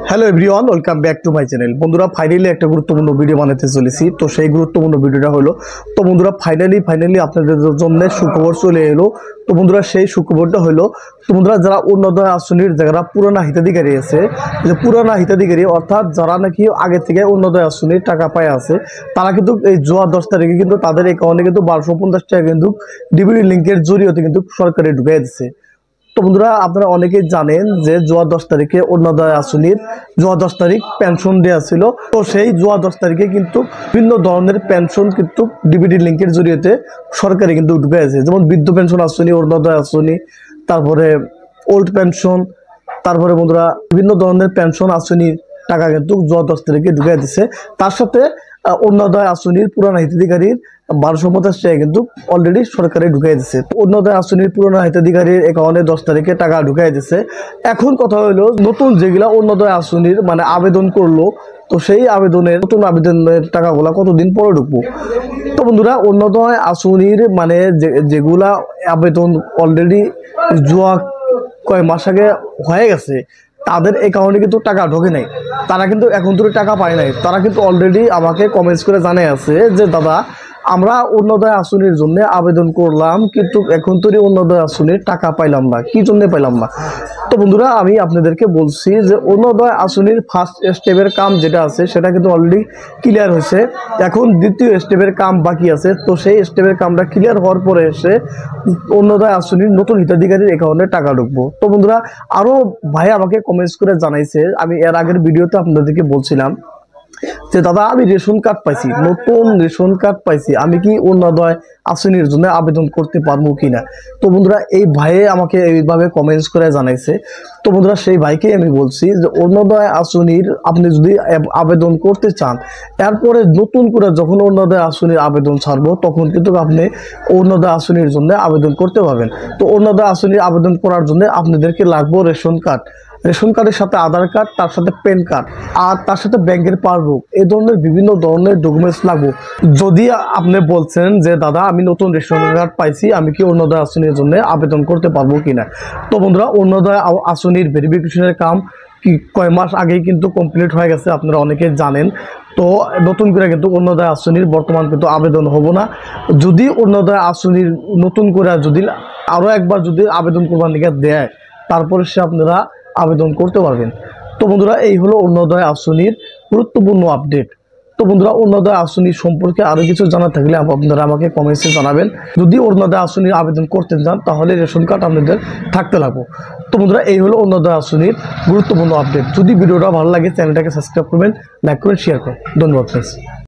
Hello everyone, welcome back to my channel. বন্ধুরা, finally একটা গুরুত্বপূর্ণ ভিডিও বানাতে চলেছি। তো সেই গুরুত্বপূর্ণ ভিডিওটা হলো, তো বন্ধুরা ফাইনালি আপনাদের জন্য সুখবর চলে এলো। তো বন্ধুরা, সেই সুখবরটা হলো, তো বন্ধুরা যারা অরুণোদয় আসনের যারা পুরানা হিতাধিকারী আছে, যে পুরানা হিতাধিকারী অর্থাৎ যারা নাকি আগে থেকে অরুণোদয় আসনের টাকা পায় আছে, তারা কিন্তু এই জুয়া 10 তারিখে কিন্তু তাদের অ্যাকাউন্টে কিন্তু 1250 টাকা কিন্তু ডিবিটি লিঙ্কের জরিয়তে কিন্তু সরকারে ঢুকিয়ে দিচ্ছে। তো বন্ধুরা, আপনারা অনেকেই জানেন যে জুয়া 10 তারিখে অরুণোদয় আসনির জুয়া 10 তারিখ পেনশন দেওয়া ছিল। তো সেই জুয়া 10 তারিখে কিন্তু বিভিন্ন ধরনের পেনশন কিন্তু ডিবিটি লিঙ্কের জরিয়তে সরকারে কিন্তু ঢুকে আছে, যেমন বৃদ্ধ পেনশন আসনি, অরুণোদয় আসনি, তারপরে ওল্ড পেনশন, তারপরে বন্ধুরা বিভিন্ন ধরনের পেনশন আসনির টাকা কিন্তু জুয়া 10 তারিখে ঢুকে দিচ্ছে। তার সাথে অরুণোদয় আসনির পুরানা হিতাধিকারীর 1250 টাকা কিন্তু অলরেডি সরকারে ঢুকাই দিচ্ছে। অরুণোদয় আসনির পুরানা হিতাধিকারীর অ্যাকাউন্টে 10 তারিখে টাকা ঢুকাই দিচ্ছে। এখন কথা হলো, নতুন যেগুলা অরুণোদয় আসনির মানে আবেদন করলো, তো সেই আবেদনের নতুন আবেদনের টাকাগুলা কতদিন পরে ঢুকবো। তো বন্ধুরা, অরুণোদয় আসনির মানে যেগুলা আবেদন অলরেডি জুয়া কয় মাস আগে হয়ে গেছে, তাদের অ্যাকাউন্টে কিন্তু টাকা ঢোকে নাই, তারা কিন্তু এখন ধরে টাকা পায় নাই। তারা কিন্তু অলরেডি আমাকে কমেন্টস করে জানাই আছে যে দাদা, আমরা অরুণোদয় আসনির জন্য আবেদন করলাম, কিন্তু এখন তৈরি অরুণোদয় আসনির টাকা পাইলাম না, কি জন্য পাইলাম না। তো বন্ধুরা, আমি আপনাদেরকে বলছি যে অরুণোদয় আসনির ফার্স্ট স্টেপের কাম যেটা আছে সেটা কিন্তু অলরেডি ক্লিয়ার হয়েছে। এখন দ্বিতীয় স্টেপের কাম বাকি আছে। তো সেই স্টেপের কামটা ক্লিয়ার হওয়ার পরে এসে অরুণোদয় আসনির নতুন হিতাধিকারীর অ্যাকাউন্টে টাকা ঢুকবো। তো বন্ধুরা, আরো ভাই আমাকে কমেন্টস করে জানাইছে, আমি এর আগের ভিডিওতে আপনাদেরকে বলছিলাম যে দাদা, আমি রেশন কার্ড পাইছি, নতুন রেশন কার্ড পাইছি, আমি কি অরুণোদয় আসনির জন্য আবেদন করতে পারবো কিনা। তো বন্ধুরা, এই ভাইয়ে আমাকে এইভাবে কমেন্টস করে জানাইছে। তো বন্ধুরা, সেই ভাইকে আমি বলছি যে অরুণোদয় আসনির আপনি যদি আবেদন করতে চান, এরপরে নতুন করে যখন অরুণোদয় আসনির আবেদন ছাড়বো, তখন কিন্তু আপনি অরুণোদয় আসনির জন্য আবেদন করতে পারবেন। তো অরুণোদয় আসনির আবেদন করার জন্য আপনাদেরকে লাগবে রেশন কার্ড, রেশন কার্ডের সাথে আধার কার্ড, তার সাথে প্যান কার্ড, আর তার সাথে ব্যাংকের পাসবুক, এই ধরনের বিভিন্ন ধরনের ডকুমেন্টস লাগবে। যদি আপনি বলছেন যে দাদা, আমি নতুন রেশন কার্ড পাইছি, আমি কি অরুণোদয় আসনির জন্য আবেদন করতে পারবো কিনা। তো বন্ধুরা, অরুণোদয় আসনির ভেরিফিকেশনের কাম কি কয় মাস আগেই কিন্তু কমপ্লিট হয়ে গেছে, আপনারা অনেকে জানেন। তো নতুন করে কিন্তু অরুণোদয় আসনির বর্তমান কিন্তু আবেদন হবো না। যদি অরুণোদয় আসনির নতুন করে যদি আরও একবার যদি আবেদন করবার লিখে দেয়, তারপরে সে আপনারা আবেদন করতে পারবেন। তো বন্ধুরা, এই হলো অরুণোদয় আসনির গুরুত্বপূর্ণ আপডেট। তো বন্ধুরা, অরুণোদয় আসনি সম্পর্কে আরো কিছু জানা থাকলে আপনারা আমাকে কমেন্টসে জানাবেন। যদি অরুণোদয় আসনির আবেদন করতে চান, তাহলে রেশন কার্ড আপনাদের থাকতে লাগবে। তো বন্ধুরা, এই হলো অরুণোদয় আসনির গুরুত্বপূর্ণ আপডেট। যদি ভিডিওটা ভালো লাগে, চ্যানেলটাকে সাবস্ক্রাইব করবেন, লাইক করবেন, শেয়ার করবেন। ধন্যবাদ ফ্রেন্ডস।